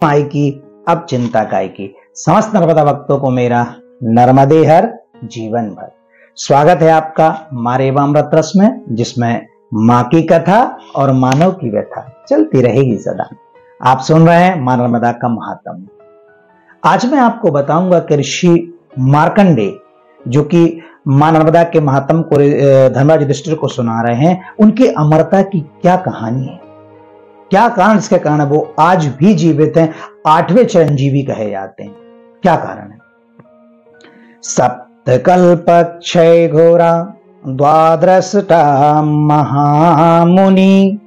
माई की अब चिंता काय की। समस्त नर्मदा भक्तों को मेरा नर्मदे हर जीवन भर स्वागत है आपका माँ रेवामृत रस में, जिसमें माँ की कथा और मानव की व्यथा चलती रहेगी सदा। आप सुन रहे हैं माँ नर्मदा का महात्म। आज मैं आपको बताऊंगा कि ऋषि मार्कंडेय, जो कि माँ नर्मदा के महात्म को धर्मराज युधिष्ठिर को सुना रहे हैं, उनकी अमरता की क्या कहानी है, क्या कारण इसके कारण वो आज भी जीवित हैं, 8वें चिरंजीवी कहे जाते हैं। क्या कारण है? सप्तकल्पक्षय घोरा द्वादशटा महामुनि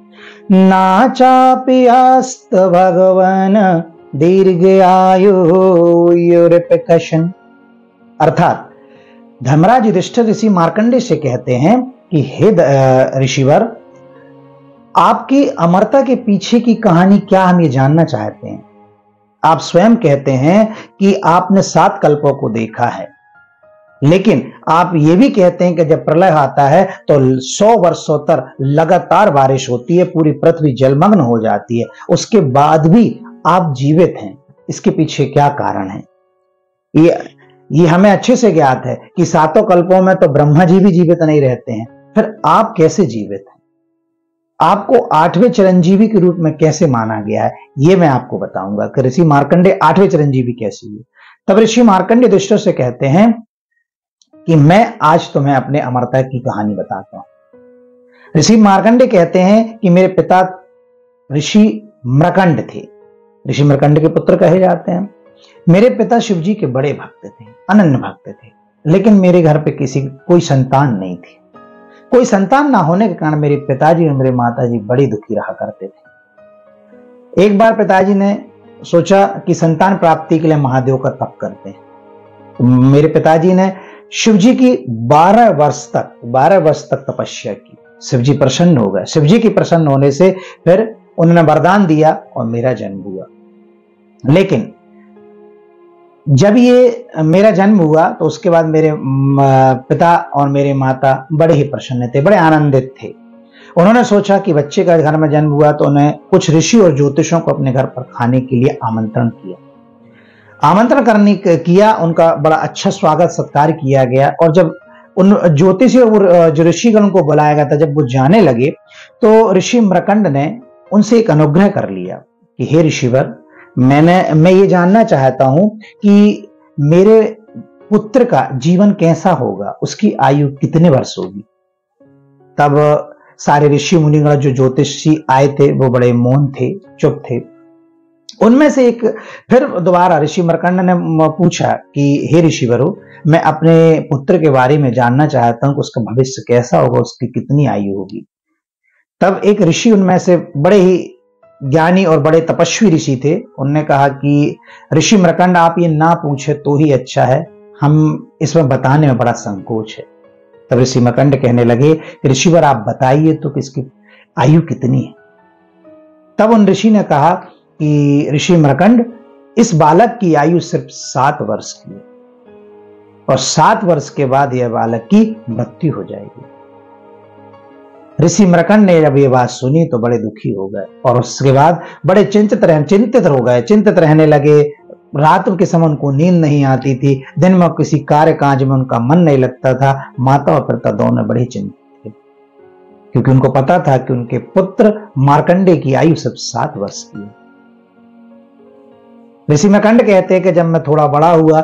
नाचापि अस्त भगवन दीर्घायुर्पिकशन। अर्थात धर्मराज युधिष्ठिर ऋषि मार्कंडेय से कहते हैं कि हे ऋषिवर, आपकी अमरता के पीछे की कहानी क्या, हम ये जानना चाहते हैं। आप स्वयं कहते हैं कि आपने 7 कल्पों को देखा है, लेकिन आप ये भी कहते हैं कि जब प्रलय आता है तो 100 वर्षों तक लगातार बारिश होती है, पूरी पृथ्वी जलमग्न हो जाती है, उसके बाद भी आप जीवित हैं। इसके पीछे क्या कारण है? ये हमें अच्छे से ज्ञात है कि 7 कल्पों में तो ब्रह्मा जी भी जीवित नहीं रहते हैं, फिर आप कैसे जीवित हैं? आपको 8वें चिरंजीवी के रूप में कैसे माना गया है, यह मैं आपको बताऊंगा कि ऋषि मार्कंडेय 8वें चिरंजीवी कैसे हुए। तब ऋषि मार्कंडेय युधिष्ठिर से कहते हैं कि मैं आज तुम्हें अपने अमरता की कहानी बताता हूं। ऋषि मार्कंडेय कहते हैं कि मेरे पिता ऋषि मृकंड थे, ऋषि मृकंड के पुत्र कहे जाते हैं। मेरे पिता शिव जी के बड़े भक्त थे, अनन्य भक्त थे, लेकिन मेरे घर पे कोई संतान नहीं थी। कोई संतान ना होने के कारण मेरे पिताजी और मेरे माताजी बड़े दुखी रहा करते थे। एक बार पिताजी ने सोचा कि संतान प्राप्ति के लिए महादेव का तप करते हैं। तो मेरे पिताजी ने शिव जी की 12 वर्ष तक तपस्या की। शिव जी प्रसन्न हो गए। शिव जी की प्रसन्न होने से फिर उन्होंने वरदान दिया और मेरा जन्म हुआ। लेकिन जब ये मेरा जन्म हुआ तो उसके बाद मेरे पिता और मेरे माता बड़े ही प्रसन्न थे, बड़े आनंदित थे। उन्होंने सोचा कि बच्चे का घर में जन्म हुआ तो उन्हें कुछ ऋषि और ज्योतिषों को अपने घर पर खाने के लिए आमंत्रण किया। उनका बड़ा अच्छा स्वागत सत्कार किया गया। और जब उन ज्योतिषी और जो ऋषिगण को बुलाया गया था, जब वो जाने लगे तो ऋषि मृकंड ने उनसे एक अनुग्रह कर लिया कि हे ऋषिवर, मैं ये जानना चाहता हूं कि मेरे पुत्र का जीवन कैसा होगा, उसकी आयु कितने वर्ष होगी। तब सारे ऋषि मुनिगण जो ज्योतिषी आए थे वो बड़े मौन थे, चुप थे। उनमें से एक फिर दोबारा ऋषि मृकंड ने पूछा कि हे ऋषिवरो, मैं अपने पुत्र के बारे में जानना चाहता हूं कि उसका भविष्य कैसा होगा, उसकी कितनी आयु होगी। तब एक ऋषि उनमें से बड़े ही ज्ञानी और बड़े तपस्वी ऋषि थे, उनने कहा कि ऋषि मृकंड, आप ये ना पूछे तो ही अच्छा है, हम इसमें बताने में बड़ा संकोच है। तब ऋषि मृकंड कहने लगे कि ऋषिवर, आप बताइए तो कि इसकी आयु कितनी है। तब उन ऋषि ने कहा कि ऋषि मृकंड, इस बालक की आयु सिर्फ 7 वर्ष की है और 7 वर्ष के बाद यह बालक की मृत्यु हो जाएगी। ऋषि मृकंड ने जब ये बात सुनी तो बड़े दुखी हो गए और उसके बाद बड़े चिंतित रहने लगे। रात के समय उनको नींद नहीं आती थी, दिन में किसी कार्य काज में उनका मन नहीं लगता था। माता और पिता दोनों बड़े चिंतित थे, क्योंकि उनको पता था कि उनके पुत्र मार्कंडेय की आयु सिर्फ 7 वर्ष की है। ऋषि मृकंड कहते हैं कि जब मैं थोड़ा बड़ा हुआ